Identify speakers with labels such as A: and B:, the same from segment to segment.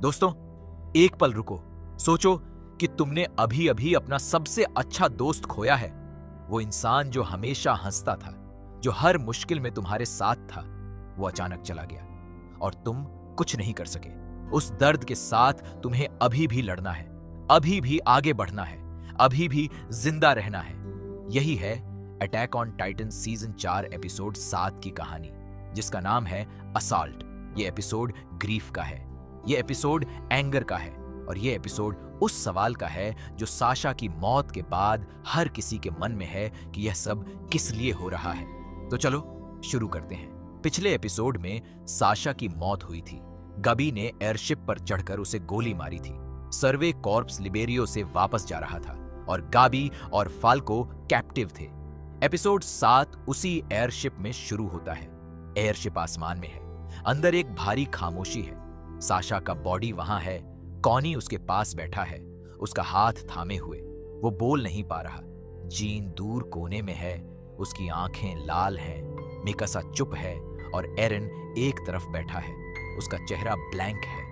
A: दोस्तों, एक पल रुको, सोचो कि तुमने अभी अभी अपना सबसे अच्छा दोस्त खोया है। वो इंसान जो हमेशा हंसता था, जो हर मुश्किल में तुम्हारे साथ था, वो अचानक चला गया और तुम कुछ नहीं कर सके। उस दर्द के साथ तुम्हें अभी भी लड़ना है, अभी भी आगे बढ़ना है, अभी भी जिंदा रहना है। यही है attack on Titan season 4 episode 7 की कहानी, जिसका नाम है असॉल्ट। ये एपिसोड ग्रीफ का है, ये एपिसोड एंगर का है और ये एपिसोड उस सवाल का है जो साशा की मौत के बाद हर किसी के मन में है कि यह सब किस लिए हो रहा है। तो चलो शुरू करते हैं। पिछले एपिसोड में साशा की मौत हुई थी। गबी ने एयरशिप पर चढ़कर उसे गोली मारी थी। सर्वे कॉर्प्स लिबेरियो से वापस जा रहा था और गाबी और फाल्को कैप्टिव थे। एपिसोड 7 उसी एयरशिप में शुरू होता है। एयरशिप आसमान में है, अंदर एक भारी खामोशी है। साशा का बॉडी वहां है, कॉनी उसके पास बैठा है, उसका हाथ थामे हुए। वो बोल नहीं पा रहा। जीन दूर कोने में है, उसकी आंखें लाल हैं। मिकासा चुप है और एरन एक तरफ बैठा है, उसका चेहरा ब्लैंक है।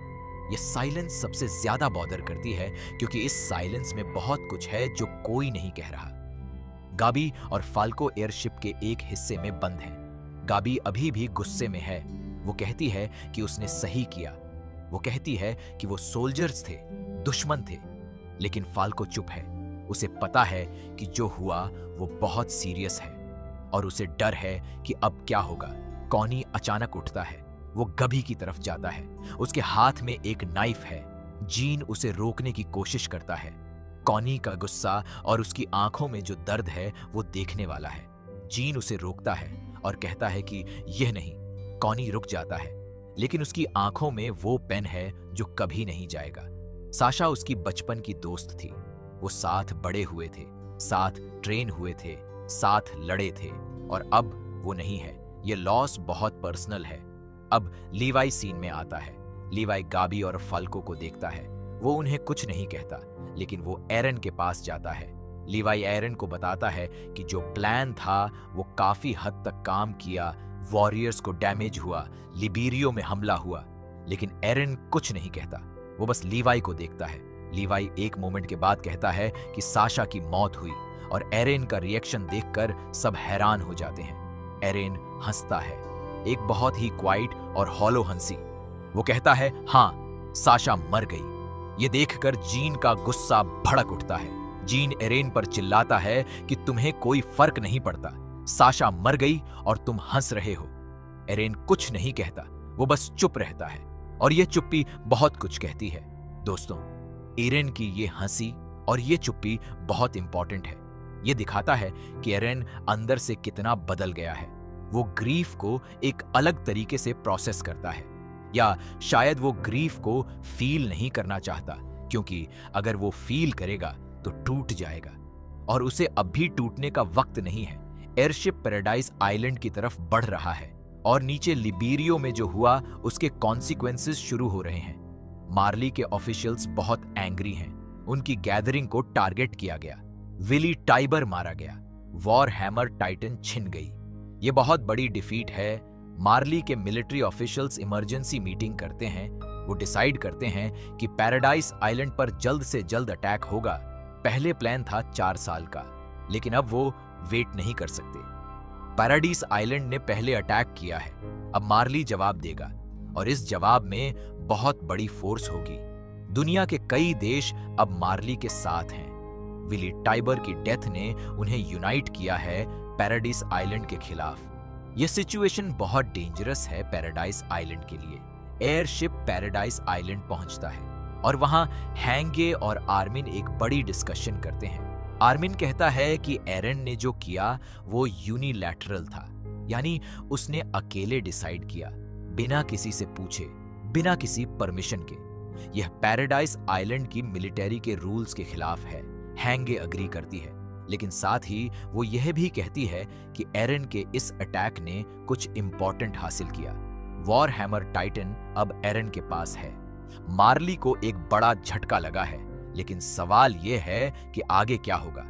A: यह साइलेंस सबसे ज्यादा बॉदर करती है क्योंकि इस साइलेंस में बहुत कुछ है जो कोई नहीं कह रहा। गाबी और फाल्को एयरशिप के एक हिस्से में बंद हैं। गाबी अभी भी गुस्से में है। वो कहती है कि उसने सही किया। वो कहती है कि वो सोल्जर्स थे, दुश्मन थे। लेकिन फाल्को चुप है। उसे पता है कि जो हुआ वो बहुत सीरियस है और उसे डर है कि अब क्या होगा। कॉनी अचानक उठता है, वो गबी की तरफ जाता है। उसके हाथ में एक नाइफ है। जीन उसे रोकने की कोशिश करता है। कॉनी का गुस्सा और उसकी आंखों में जो दर्द है वो देखने वाला है। जीन उसे रोकता है और कहता है कि यह नहीं। कॉनी रुक जाता है, लेकिन उसकी आंखों में वो पेन है जो कभी नहीं जाएगा। साशा उसकी बचपन की दोस्त थी। वो साथ बड़े हुए थे, साथ ट्रेन हुए थे, साथ लड़े थे और अब वो नहीं है। ये लॉस बहुत पर्सनल है। अब लीवाई सीन में आता है। लीवाई गाबी और फाल्को को देखता है। वो उन्हें कुछ नहीं कहता, लेकिन वो एरन के पास जाता है। लीवाई एरन को बताता है कि जो प्लान था वो काफी हद तक काम किया। वॉरियर्स को डैमेज हुआ, लिबेरियो में हमला हुआ, लेकिन एरन कुछ नहीं कहता। वो बस लीवाई को देखता है। लीवाई एक मोमेंट के बाद कहता है कि साशा की मौत हुई और एरन का रिएक्शन देखकर सब हैरान हो जाते हैं। एरन हंसता है, एक बहुत ही क्वाइट और हॉलो हंसी। वो कहता है, हाँ, साशा मर गई। ये देखकर जीन का गुस्सा भड़क उठता है। जीन एरन पर चिल्लाता है कि तुम्हें कोई फर्क नहीं पड़ता, साशा मर गई और तुम हंस रहे हो। एरन कुछ नहीं कहता, वो बस चुप रहता है और यह चुप्पी बहुत कुछ कहती है। दोस्तों, एरन की ये हंसी और ये चुप्पी बहुत इंपॉर्टेंट है। ये दिखाता है कि एरन अंदर से कितना बदल गया है। वो ग्रीफ को एक अलग तरीके से प्रोसेस करता है, या शायद वो ग्रीफ को फील नहीं करना चाहता, क्योंकि अगर वो फील करेगा तो टूट जाएगा और उसे अब भी टूटने का वक्त नहीं है। एयरशिप पैराडाइज आइलैंड की तरफ बढ़ रहा है और नीचे लिबेरियो में जो हुआ उसके कॉन्सिक्वेंसेस शुरू हो रहे हैं। मार्ली के ऑफिशियल्स बहुत एंग्री हैं। उनकी गैदरिंग को टारगेट किया गया। विली टाइबर मारा गया। वॉर हैमर टाइटन छिन गई। ये बहुत बड़ी डिफीट है। मार्ली के मिलिट्री ऑफिशियल्स इमरजेंसी मीटिंग करते हैं। वो डिसाइड करते हैं कि पैराडाइज आइलैंड पर जल्द से जल्द अटैक होगा। पहले प्लान था 4 साल का, लेकिन अब वो वेट नहीं कर सकते। पैराडाइज आइलैंड ने पहले अटैक किया है, अब मार्ली जवाब देगा और इस जवाब में बहुत बड़ी फोर्स होगी। दुनिया के कई देश अब मार्ली के साथ हैं। विली टाइबर की डेथ ने उन्हें यूनाइट किया है पैराडाइज आइलैंड के खिलाफ। यह सिचुएशन बहुत डेंजरस है पैराडाइज आइलैंड के लिए। एयरशिप पैराडाइज आइलैंड पहुंचता है और वहां हैंगे और आर्मिन एक बड़ी डिस्कशन करते हैं। आर्मिन कहता है कि एरन ने जो किया वो यूनिलैटरल था, यानी उसने अकेले डिसाइड किया, बिना किसी से पूछे, बिना किसी परमिशन के। यह पैराडाइज आइलैंड की मिलिट्री के रूल्स के खिलाफ है। हैंगे अग्री करती है, लेकिन साथ ही वो यह भी कहती है कि एरन के इस अटैक ने कुछ इंपॉर्टेंट हासिल किया। वॉर हैमर टाइटन अब एरन के पास है। मार्ली को एक बड़ा झटका लगा है, लेकिन सवाल यह है कि आगे क्या होगा।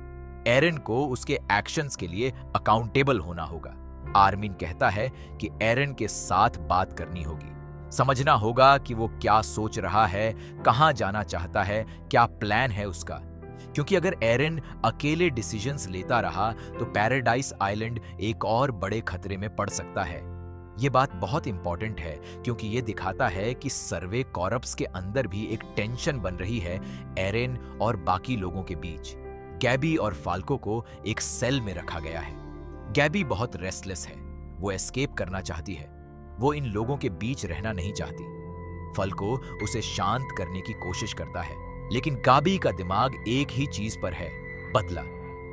A: एरन को उसके एक्शंस के लिए अकाउंटेबल होना होगा। आर्मिन कहता है कि एरन के साथ बात करनी होगी। समझना होगा कि वो क्या सोच रहा है, कहां जाना चाहता है, क्या प्लान है उसका। क्योंकि अगर एरन अकेले डिसीजंस लेता रहा तो पैराडाइज आइलैंड एक और बड़े खतरे में पड़ सकता है। ये बात बहुत इंपॉर्टेंट है क्योंकि ये दिखाता है कि सर्वे कॉर्प्स के अंदर भी एक टेंशन बन रही है एरन और बाकी लोगों के बीच। गैबी और फाल्को को एक सेल में रखा गया है। गैबी बहुत रेस्टलेस है, वो एस्केप करना चाहती है, वो इन लोगों के बीच रहना नहीं चाहती। फाल्को उसे शांत करने की कोशिश करता है, लेकिन गाबी का दिमाग एक ही चीज पर है, बदला।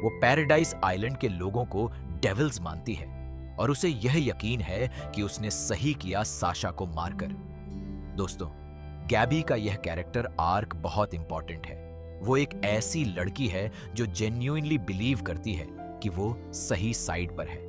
A: वो पैराडाइज आइलैंड के लोगों को डेविल्स मानती है और उसे यह यकीन है कि उसने सही किया साशा को मारकर। दोस्तों, गैबी का यह कैरेक्टर आर्क बहुत इंपॉर्टेंट है। वो एक ऐसी लड़की है जो जेन्युइनली बिलीव करती है कि वो सही साइड पर है।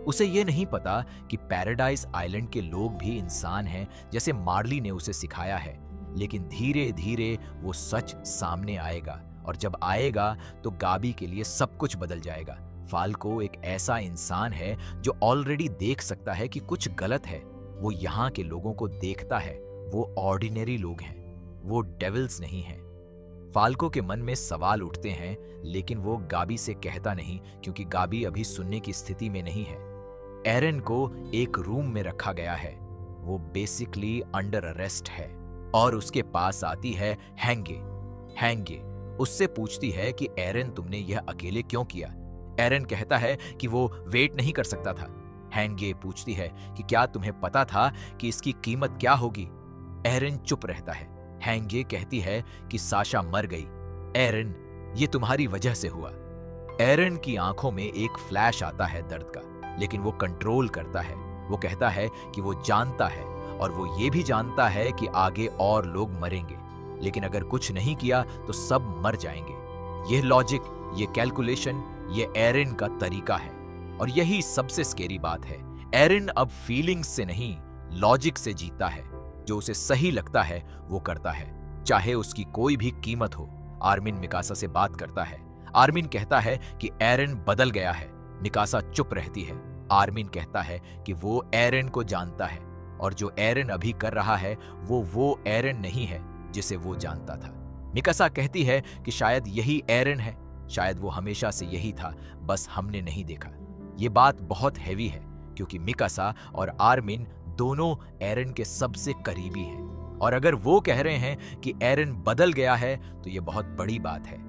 A: उसे ये नहीं पता कि पैराडाइज आइलैंड के लोग भी इंसान हैं, जैसे मार्ली ने उसे सिखाया है। लेकिन धीरे धीरे वो सच सामने आएगा और जब आएगा तो गाबी के लिए सब कुछ बदल जाएगा। फाल्को एक ऐसा इंसान है जो ऑलरेडी देख सकता है कि कुछ गलत है। वो यहाँ के लोगों को देखता है, वो ऑर्डिनरी लोग हैं, वो डेविल्स नहीं हैं। फाल्को के मन में सवाल उठते हैं, लेकिन वो गाबी से कहता नहीं क्योंकि गाबी अभी सुनने की स्थिति में नहीं है। एरन को एक रूम में रखा गया है, वो बेसिकली अंडर अरेस्ट है और उसके पास आती है हैंगे। हैंगे उससे पूछती है कि एरन, तुमने यह अकेले क्यों किया? एरन कहता है कि वो वेट नहीं कर सकता था। हैंगे पूछती है कि क्या तुम्हें पता था कि इसकी कीमत क्या होगी? एरन चुप रहता है। हैंगे कहती है कि साशा मर गई। एरन, ये तुम्हारी वजह से हुआ। एरन की आंखों में एक फ्लैश आता है दर्द का, लेकिन वो कंट्रोल करता है। वो कहता है कि वो जानता है और वो ये भी जानता है कि आगे और लोग मरेंगे, लेकिन अगर कुछ नहीं किया तो सब मर जाएंगे। यह लॉजिक, ये कैलकुलेशन, ये एरन का तरीका है और यही सबसे स्केरी बात है। एरन अब फीलिंग्स से नहीं, लॉजिक से जीता है। जो उसे सही लगता है वो करता है, चाहे उसकी कोई भी कीमत हो। आर्मिन मिकासा से बात करता है। आर्मिन कहता है कि एरन बदल गया है। मिकासा चुप रहती है। आर्मिन कहता है कि वो एरन को जानता है और जो एरन अभी कर रहा है वो एरन नहीं है जिसे वो जानता था। मिकासा कहती है कि शायद यही एरन है, शायद वो हमेशा से यही था, बस हमने नहीं देखा। ये बात बहुत हैवी है क्योंकि मिकासा और आर्मिन दोनों एरन के सबसे करीबी हैं और अगर वो कह रहे हैं कि एरन बदल गया है तो ये बहुत बड़ी बात है।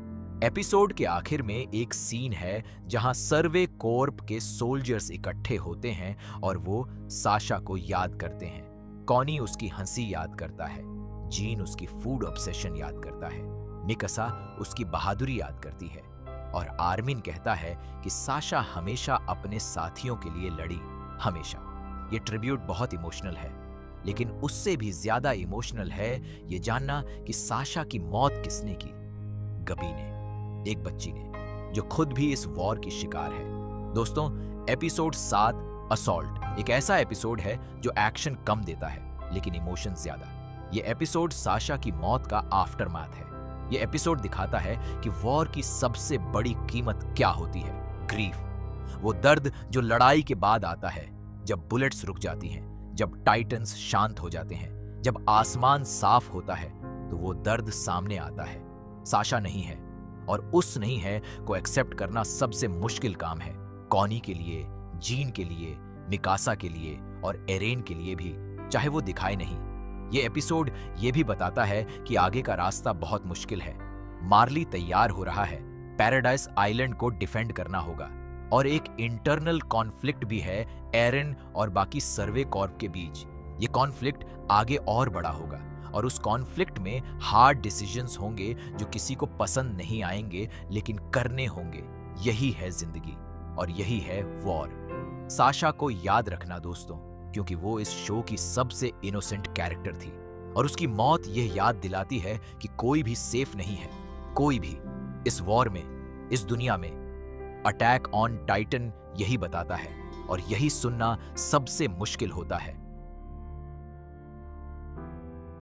A: एपिसोड के आखिर में एक सीन है जहां सर्वे कॉर्प के सोल्जर्स इकट्ठे होते हैं और वो साशा को याद करते हैं। कॉनी उसकी हंसी याद करता है, जीन उसकी फूड ऑब्सेशन याद करता है, मिकासा उसकी बहादुरी याद करती है और आर्मिन कहता है कि साशा हमेशा अपने साथियों के लिए लड़ी, हमेशा। ये ट्रिब्यूट बहुत इमोशनल है, लेकिन उससे भी ज्यादा इमोशनल है ये जानना कि साशा की मौत किसने की। गबी ने, एक बच्ची ने, जो खुद भी इस वॉर की शिकार है। दोस्तों, एपिसोड 7 असॉल्ट एक ऐसा एपिसोड है जो एक्शन कम देता है लेकिन इमोशन ज्यादा। ये एपिसोड साशा की मौत का आफ्टरमैथ है। ये एपिसोड दिखाता है कि वॉर की सबसे बड़ी कीमत क्या होती है, ग्रीफ। वो दर्द जो लड़ाई के बाद आता है, जब बुलेट्स रुक जाती हैं, जब टाइटन्स शांत हो जाते हैं, जब आसमान साफ होता है, तो वो दर्द सामने आता है। साशा नहीं है और उस नहीं है को एक्सेप्ट करना सबसे मुश्किल काम है। कॉनी के लिए, जीन के लिए, मिकासा के लिए और एरेन के लिए भी, चाहे वो दिखाए नहीं। ये एपिसोड ये भी बताता है कि आगे का रास्ता बहुत मुश्किल है। मार्ली तैयार हो रहा है, पैराडाइज आइलैंड को डिफेंड करना होगा और एक इंटरनल कॉन्फ्लिक्ट भी है एरन और बाकी सर्वे कॉर्प के बीच। ये कॉन्फ्लिक्ट आगे और बड़ा होगा और उस कॉन्फ्लिक्ट में हार्ड डिसीजंस होंगे जो किसी को पसंद नहीं आएंगे, लेकिन करने होंगे। यही है जिंदगी और यही है वॉर। साशा को याद रखना दोस्तों, क्योंकि वो इस शो की सबसे इनोसेंट कैरेक्टर थी और उसकी मौत यह याद दिलाती है कि कोई भी सेफ नहीं है, कोई भी इस वॉर में, इस दुनिया में। अटैक ऑन टाइटन यही बताता है और यही सुनना सबसे मुश्किल होता है।